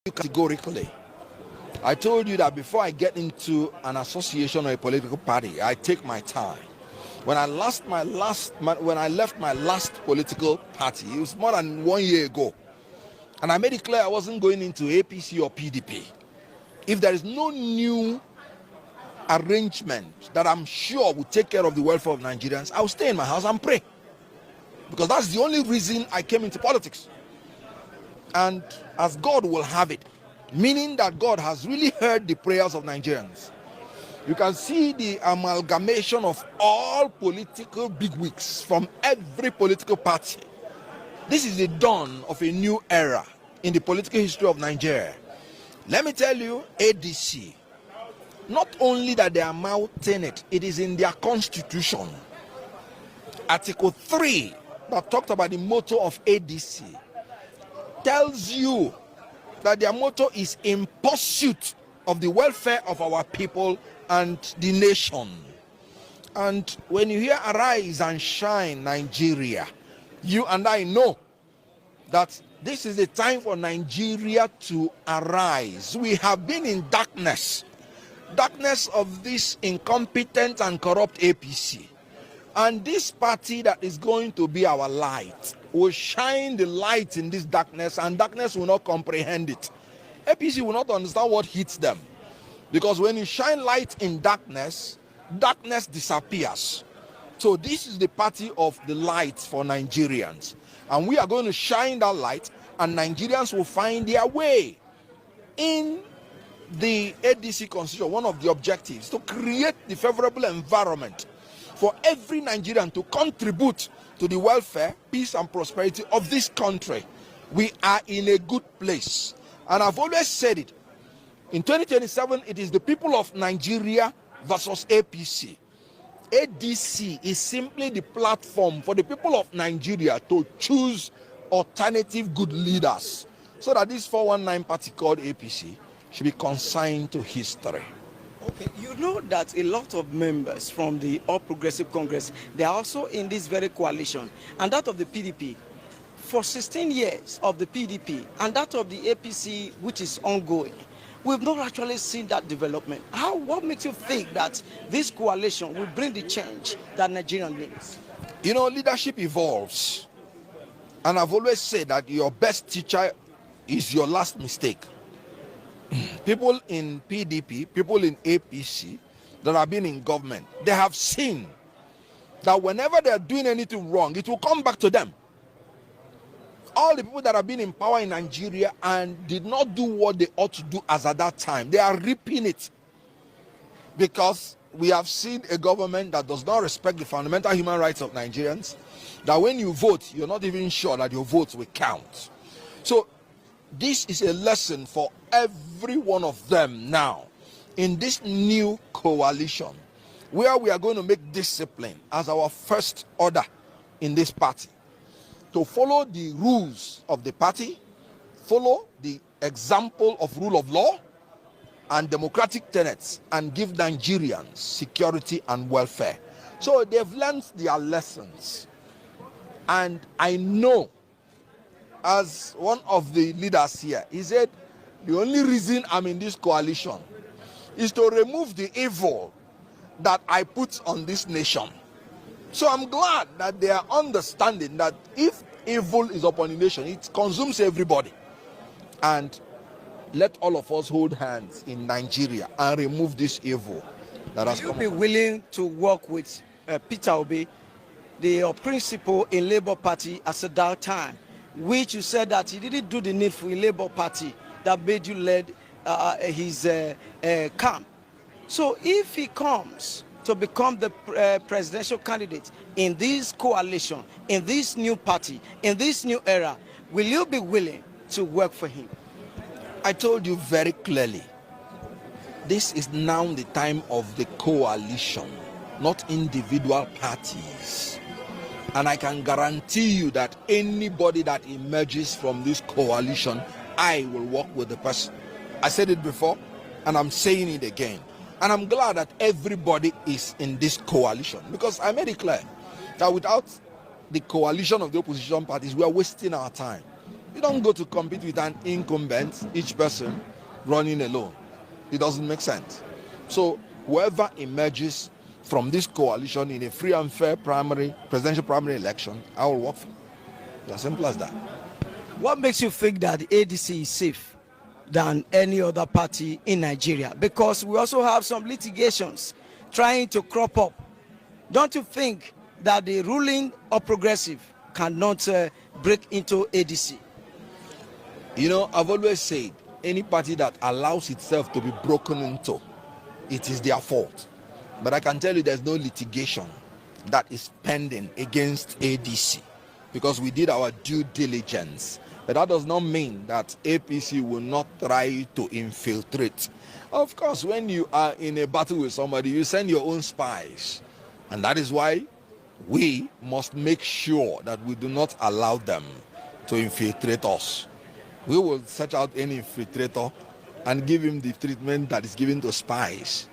Categorically. I told you that before I get into an association or a political party, I take my time. When I left my last political party, it was more than 1 year ago, and I made it clear I wasn't going into APC or PDP. If there is no new arrangement that I'm sure will take care of the welfare of Nigerians, I will stay in my house and pray, because that's the only reason I came into politics. And as God will have it, meaning that God has really heard the prayers of Nigerians. You can see the amalgamation of all political bigwigs from every political party. This is the dawn of a new era in the political history of Nigeria. Let me tell you, ADC, not only that they are mouthing it, it is in their constitution. Article 3 that talked about the motto of ADC tells you that their motto is in pursuit of the welfare of our people and the nation. And when you hear Arise and Shine Nigeria, you and I know that this is the time for Nigeria to arise. We have been in darkness of this incompetent and corrupt APC. And this party that is going to be our light will shine the light in this darkness, and darkness will not comprehend it. APC will not understand what hits them, because when you shine light in darkness, darkness disappears. So this is the party of the light for Nigerians, and we are going to shine that light, and Nigerians will find their way. In the ADC constitution, one of the objectives to create the favorable environment for every Nigerian to contribute to the welfare, peace, and prosperity of this country. We are in a good place. And I've always said it. In 2027, it is the people of Nigeria versus APC. ADC is simply the platform for the people of Nigeria to choose alternative good leaders, so that this 419 party called APC should be consigned to history. Okay, you know that a lot of members from the All Progressive Congress, they are also in this very coalition, and that of the PDP. For 16 years of the PDP and that of the APC, which is ongoing, we've not actually seen that development. What makes you think that this coalition will bring the change that Nigeria needs? You know, leadership evolves. And I've always said that your best teacher is your last mistake. People in PDP, people in APC that have been in government, they have seen that whenever they are doing anything wrong, it will come back to them. All the people that have been in power in Nigeria and did not do what they ought to do as at that time, they are reaping it. Because we have seen a government that does not respect the fundamental human rights of Nigerians, that when you vote, you're not even sure that your votes will count. So this is a lesson for every one of them now in this new coalition, where we are going to make discipline as our first order in this party, to follow the rules of the party, follow the example of rule of law and democratic tenets, and give Nigerians security and welfare. So they've learned their lessons. And I know, as one of the leaders here, he said, the only reason I'm in this coalition is to remove the evil that I put on this nation. So I'm glad that they are understanding that if evil is upon a nation, it consumes everybody. And let all of us hold hands in Nigeria and remove this evil that has come. Will you be willing to work with Peter Obi, the principal in Labour Party at that time, which you said that he didn't do the needful in Labour Party that made you lead his camp? So if he comes to become the presidential candidate in this coalition, in this new party, in this new era, will you be willing to work for him? I told you very clearly, this is now the time of the coalition, not individual parties. And I can guarantee you that anybody that emerges from this coalition, I will work with the person. I said it before, and I'm saying it again. And I'm glad that everybody is in this coalition, because I made it clear that without the coalition of the opposition parties, we are wasting our time. You don't go to compete with an incumbent, each person running alone. It doesn't make sense. So whoever emerges from this coalition in a free and fair presidential primary election, I will work for. It's as simple as that. What makes you think that the ADC is safe than any other party in Nigeria? Because we also have some litigations trying to crop up. Don't you think that the ruling or progressive cannot break into ADC? You know, I've always said any party that allows itself to be broken into, it is their fault. But I can tell you there's no litigation that is pending against ADC because we did our due diligence. But that does not mean that APC will not try to infiltrate. Of course, when you are in a battle with somebody, you send your own spies. And that is why we must make sure that we do not allow them to infiltrate us. We will search out any infiltrator and give him the treatment that is given to spies.